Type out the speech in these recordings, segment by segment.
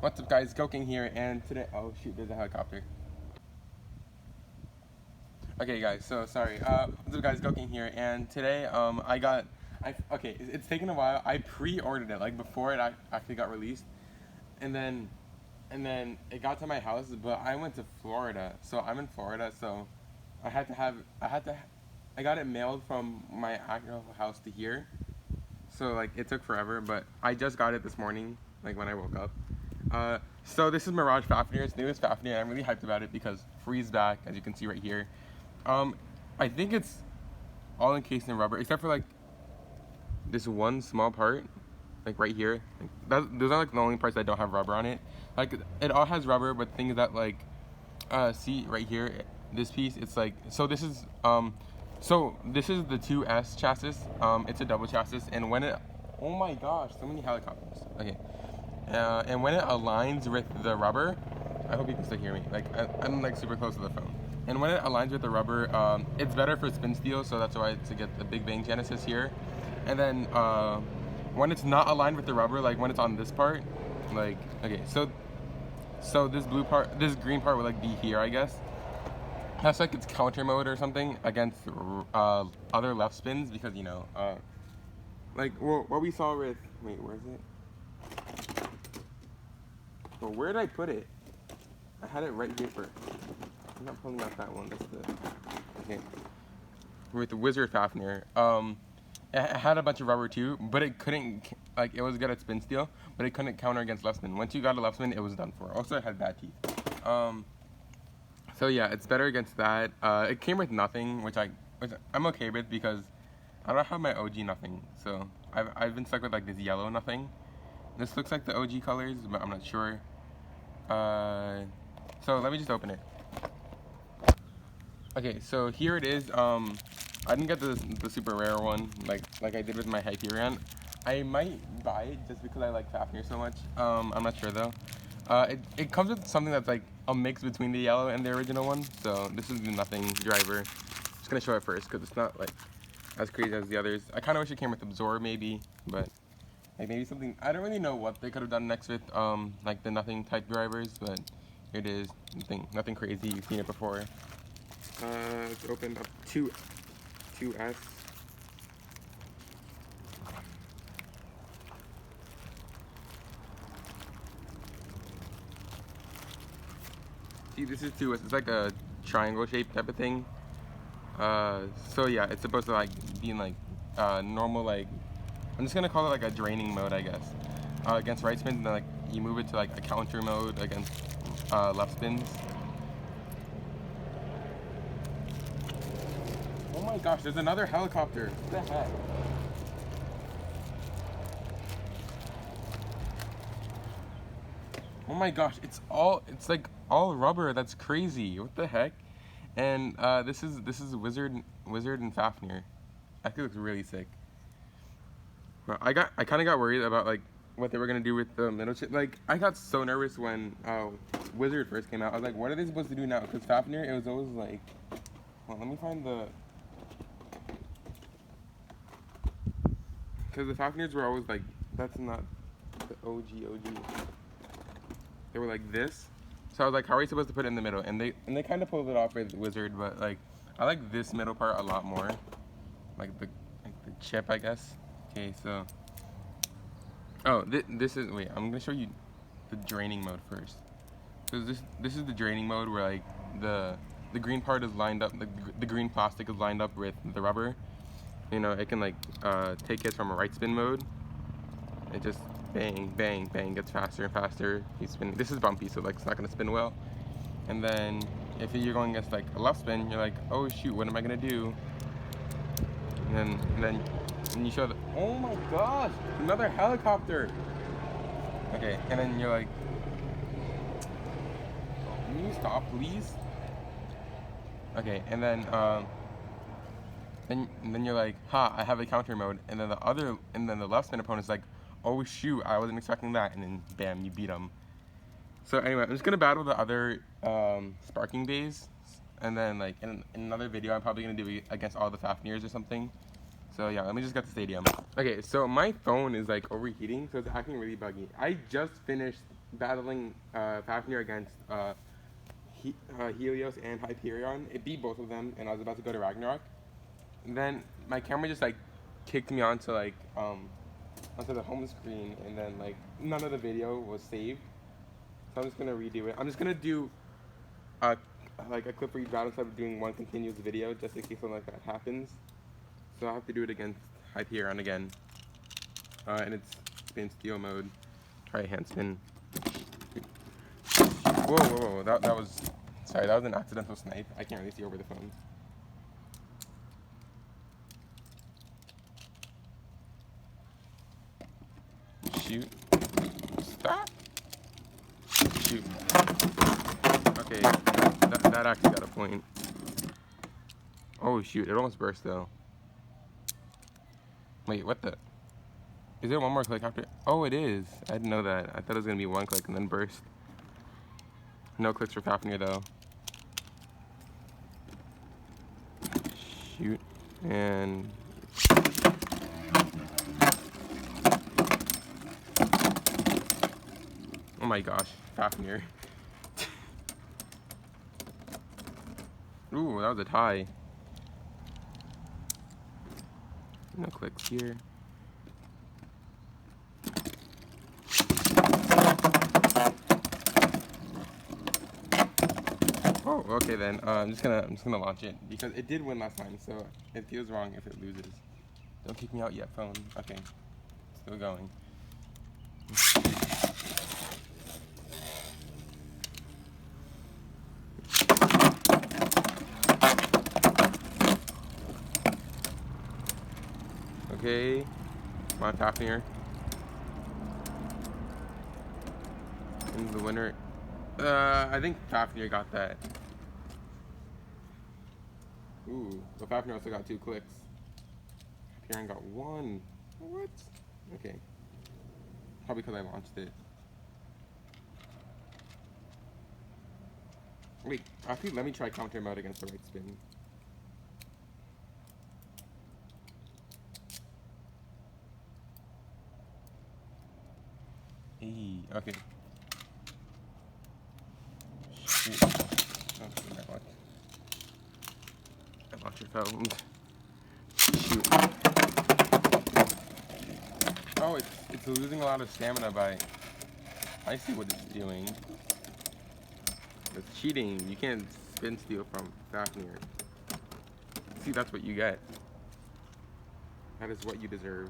What's up guys, Goking here, and today, oh shoot, there's a helicopter. Okay guys, so sorry, what's up guys, Goking here, and today, okay, it's taken a while. I pre-ordered it, like before it actually got released, and then it got to my house, but I went to Florida, so I'm in Florida, so I got it mailed from my actual house to here, so like it took forever, but I just got it this morning, like when I woke up. So this is Mirage Fafnir. It's newest Fafnir. I'm really hyped about it because Free's back, as you can see right here. I think it's all encased in rubber, except for like this one small part, like right here. Like those are like the only parts that don't have rubber on it. Like it all has rubber, but things that like, see right here, this piece. It's like so. This is the 2S chassis. It's a double chassis, and when it, oh my gosh, so many helicopters. Okay. And when it aligns with the rubber, I hope you can still hear me. Like I'm like super close to the phone. And when it aligns with the rubber, it's better for spin steel, so that's why to get the Big Bang Genesis here. And then when it's not aligned with the rubber, like when it's on this part, like okay, so this blue part, this green part would like be here, I guess. That's like its counter mode or something against other left spins because you know, like what we saw with wait, where is it? Well, where did I put it? I had it right here first. I'm not pulling out that one. That's the okay. With the Wizard Fafnir, it had a bunch of rubber too, but it couldn't like it was good at spin steel, but it couldn't counter against left spin. Once you got a left spin, it was done for. Also, it had bad teeth. So yeah, it's better against that. It came with nothing, which I'm okay with because I don't have my OG nothing. So I've been stuck with like this yellow nothing. This looks like the OG colors, but I'm not sure. So let me just open it. Okay, so here it is. I didn't get the super rare one like I did with my Hyperion. I might buy it just because I like Fafnir so much. I'm not sure though. It comes with something that's like a mix between the yellow and the original one. So this is the nothing driver. Just gonna show it first because it's not like as crazy as the others. I kind of wish it came with Absorb maybe, but like maybe something, I don't really know what they could have done next with like the nothing type drivers, but here it is, nothing crazy, you've seen it before. It's opened up 2S. See, this is 2S, it's like a triangle shaped type of thing. So yeah, it's supposed to like be in like normal like, I'm just gonna call it like a draining mode, I guess. Against right spins, and then like you move it to like a counter mode against left spins. Oh my gosh, there's another helicopter. What the heck? Oh my gosh, it's like all rubber. That's crazy. What the heck? And this is Wizard and Fafnir. I think it looks really sick. I kind of got worried about like what they were gonna do with the middle chip. Like I got so nervous when Wizard first came out. I was like, what are they supposed to do now? Because Fafnir, it was always like, well, let me find the, because the Fafnirs were always like, that's not the OG. They were like this. So I was like, how are we supposed to put it in the middle? And they kind of pulled it off with Wizard, but like I like this middle part a lot more, like the chip, I guess. Okay, so, oh, this is, wait, I'm gonna show you the draining mode first. So this is the draining mode where like the green part is lined up, the green plastic is lined up with the rubber. You know, it can like take hits from a right spin mode. It just bang, bang, bang, gets faster and faster. You spin. This is bumpy, so like it's not gonna spin well. And then if you're going against like a left spin, you're like, oh shoot, what am I gonna do? And then you show the, oh my gosh, another helicopter. Okay, and then you're like, can you stop please? Okay, and then you're like, ha, I have a counter mode, and then the left spin opponent's like, oh shoot, I wasn't expecting that, and then bam, you beat them. So anyway, I'm just gonna battle the other sparking bays, and then like in another video, I'm probably gonna do it against all the Fafnirs or something. So yeah, let me just get the stadium. Okay, so my phone is like overheating, so it's acting really buggy. I just finished battling Fafnir against Helios and Hyperion. It beat both of them, and I was about to go to Ragnarok. And then my camera just like kicked me onto like onto the home screen, and then like none of the video was saved. So I'm just gonna redo it. I'm just gonna do like a clip for each battle instead of doing one continuous video, just in case something like that happens. So I have to do it against Hyperion again, and it's spin steel mode. Try a hand spin. Whoa, whoa, whoa! That was sorry. That was an accidental snipe. I can't really see over the phone. Shoot. Stop. Shoot. Okay, that actually got a point. Oh shoot, it almost burst though. Wait, what the? Is there one more click after? Oh, it is. I didn't know that. I thought it was gonna be one click and then burst. No clicks for Fafnir though. Shoot. And oh my gosh, Fafnir. Ooh, that was a tie. No clicks here. Oh, okay then. I'm just gonna launch it because it did win last time, so it feels wrong if it loses. Don't kick me out yet, phone. Okay, still going. Okay, come on, Fafnir. And the winner. I think Fafnir got that. Ooh, but Fafnir also got 2 clicks. Hyperion got 1. What? Okay. Probably because I launched it. Wait, actually, let me try counter mode against the right spin. Hey, okay. Shoot. Oh, I launched your phone. Shoot. Oh, it's losing a lot of stamina by... I see what it's doing. It's cheating. You can't spin steal from Fafnir. See, that's what you get. That is what you deserve.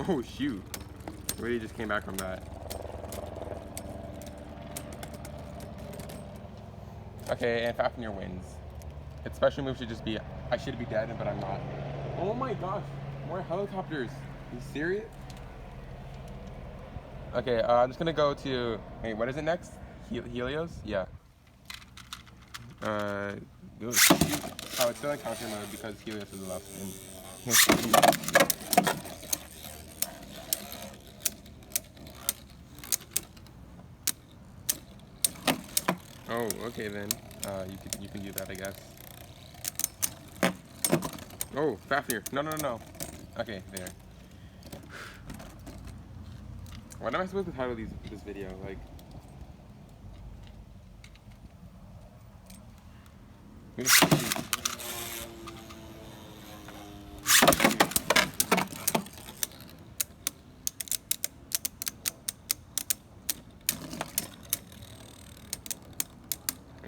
Oh shoot. Really just came back from that. Okay, and Fafnir wins. Its special move should just be, I should be dead, but I'm not. Oh my gosh, more helicopters. Are you serious? Okay, I'm just gonna go to, wait, what is it next? Helios? Yeah. Oh, it's still in counter mode because Helios is the last spin. Oh, okay then. You can do that, I guess. Oh, Fafnir. No. Okay, there. What am I supposed to title this video? Like,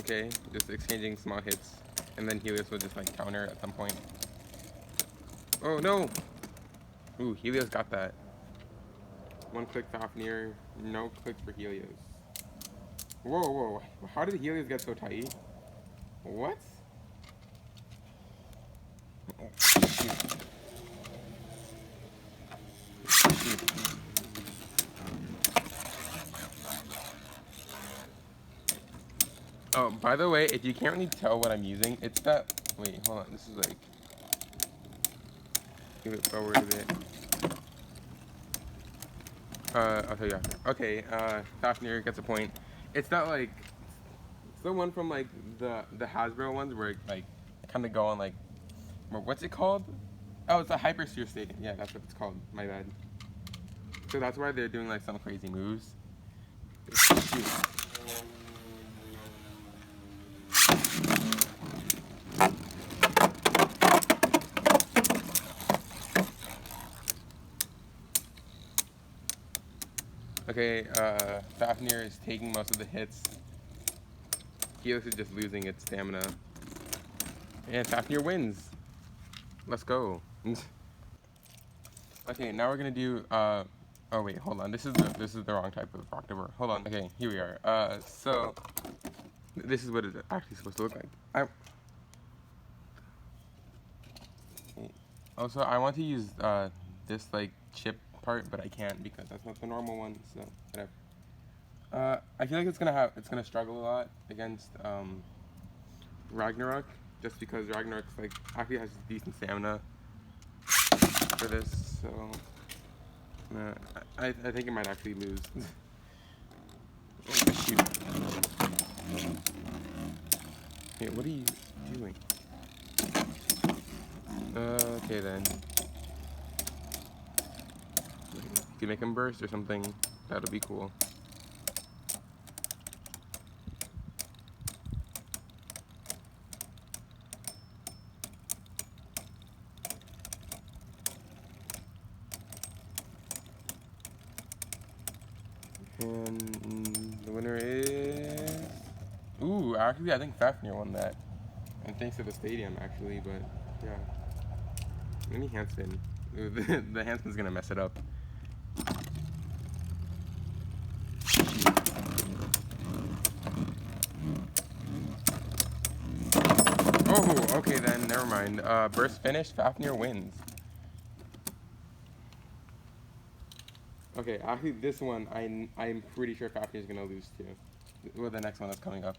okay, just exchanging small hits, and then Helios will just like counter at some point. Oh no! Ooh, Helios got that. 1 click Fafnir, no clicks for Helios. Whoa, how did Helios get so tight? What? Oh, shoot. Oh, by the way, if you can't really tell what I'm using, it's that... Wait, hold on, this is like... Move it forward a bit. I'll tell you after. Okay, Fafnir gets a point. It's that like, it's the one from like the Hasbro ones where like kind of go on like, what's it called? Oh, it's a Hypersphere Stadium. Yeah, that's what it's called. My bad. So that's why they're doing like some crazy moves. Shoot. Okay, Fafnir is taking most of the hits. Helix is just losing its stamina. And Fafnir wins. Let's go. Okay, now we're gonna do oh wait, hold on. This is the wrong type of October. Hold on. Okay, here we are. So this is what it's actually supposed to look like. Also, I want to use this like chip part, but I can't because that's not the normal one. So whatever. I feel like it's gonna struggle a lot against Ragnarok, just because Ragnarok's like actually has decent stamina for this. So I think it might actually lose. Oh, shoot. Hey, what are you doing? Okay then. If you make him burst or something, that'll be cool. And the winner is... Ooh, actually I think Fafnir won that. And thanks to the stadium actually, but yeah. Let me handspin. The handspin's gonna mess it up. Oh, okay then, never mind. Burst finished, Fafnir wins. Okay, actually this one, I'm pretty sure Fafnir's gonna lose too. Well, the next one that's coming up.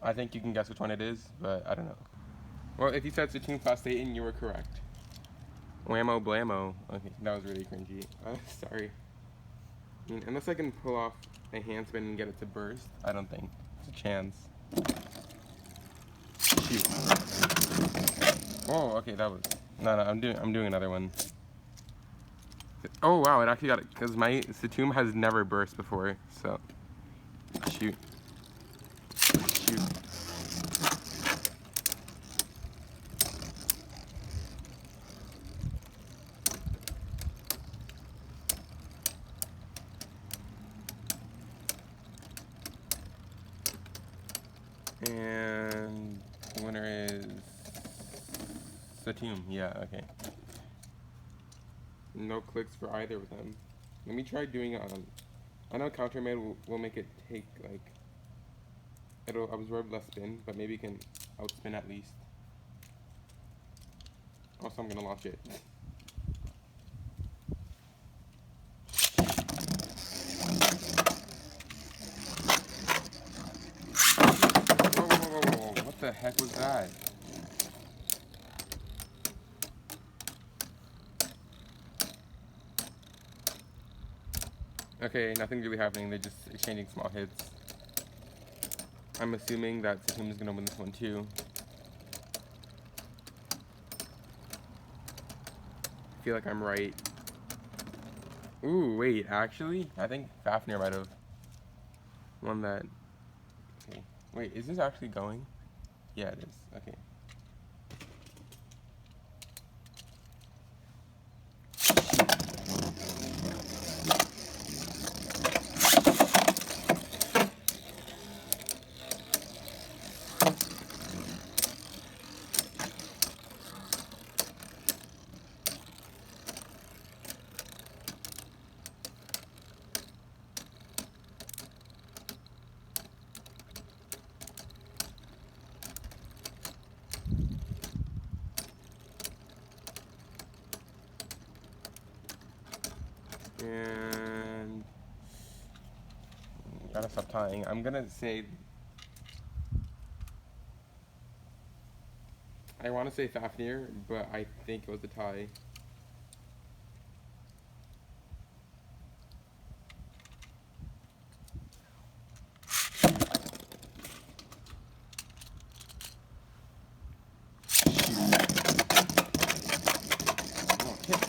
I think you can guess which one it is, but I don't know. Well, if you said Satoon Fast Satan, you were correct. Whammo blammo. Okay, that was really cringy. Sorry. I mean, unless I can pull off a handspin and get it to burst, I don't think. There's a chance. Shoot. Oh, okay, that was... No, I'm doing another one. Oh, wow, it actually got it. Because my Satoon has never burst before, so... Shoot. Shoot. And the winner is Satoon. Yeah, okay. No clicks for either of them. Let me try doing it on... I know counter mode will make it take, like... It'll absorb less spin, but maybe it can outspin at least. Also, I'm gonna launch it. Whoa. What the heck was that? Okay, nothing's really happening. They're just exchanging small hits. I'm assuming that Satoon is gonna win this one too. I feel like I'm right. Ooh, wait, actually? I think Fafnir might have won that. Okay. Wait, is this actually going? Yeah, it is. Okay. And gotta stop tying. I'm gonna say I want to say Fafnir, but I think it was a tie.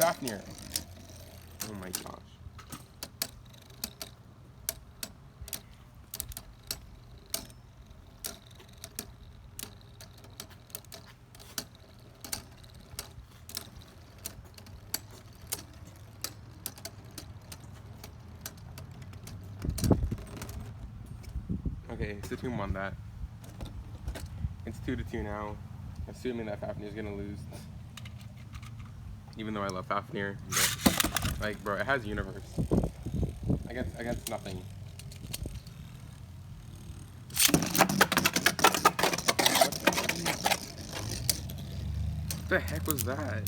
Fafnir. Oh my gosh. Okay, Satoom won that. It's 2-2 now, assuming that Fafnir's gonna lose. Even though I love Fafnir, but, like, bro, it has universe. Against nothing. What the heck was that?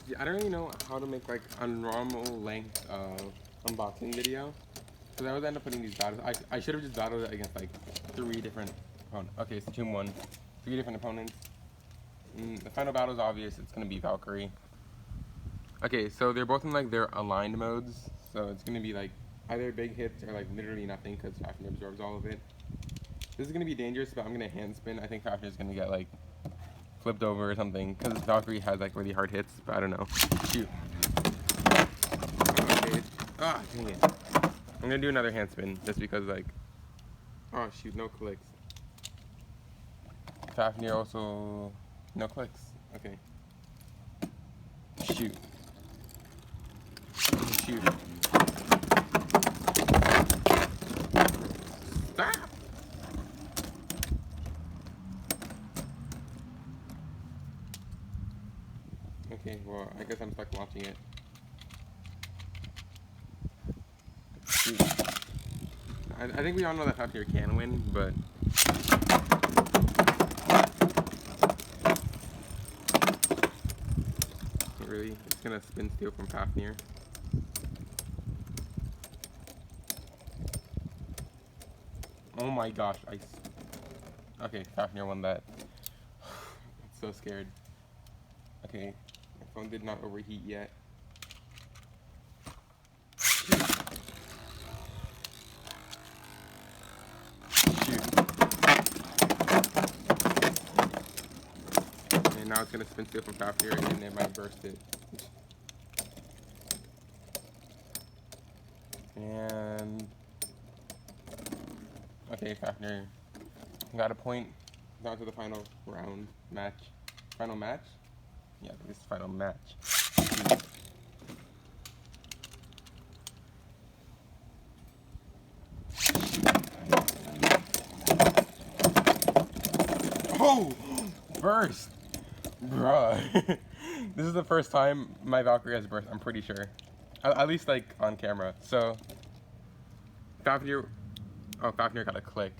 Yeah, I don't really know how to make like a normal length unboxing video. Because I would end up putting these battles. I should have just battled it against like 3 different opponents. Okay, so Tomb 1. 3 different opponents. The final battle is obvious. It's going to be Valkyrie. Okay, so they're both in like their aligned modes. So it's going to be like either big hits or like literally nothing because Fafnir absorbs all of it. This is going to be dangerous, but I'm going to hand spin. I think Fafnir is going to get like flipped over or something because Valkyrie has like really hard hits, but I don't know. Shoot. Okay. Ah, dang it. I'm gonna do another hand spin just because like, oh shoot, no clicks. Fafnir also, no clicks. Okay. Shoot. Shoot. Stop! Okay, well, I guess I'm stuck watching it. Shoot. I think we all know that Fafnir can win, but... Really? It's gonna spin steal from Fafnir. Oh my gosh, okay, Fafnir won that. I'm so scared. Okay, my phone did not overheat yet. Now it's gonna spin steal from Fafnir and it might burst it. And okay, Fafnir got a point. Down to the final round match. Final match? Yeah, I think this is final match. Oh! Burst! Bruh. This is the first time my Valkyrie has burst, I'm pretty sure. At least like on camera. So Fafnir, oh, Fafnir got a click.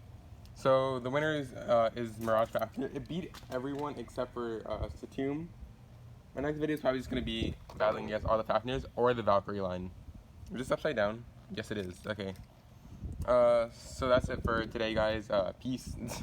So the winner is Mirage Fafnir. It beat everyone except for Satoom. My next video is probably just going to be battling against all the Fafnirs or the Valkyrie line. Is this upside down? Yes it is. Okay. So that's it for today guys. Peace.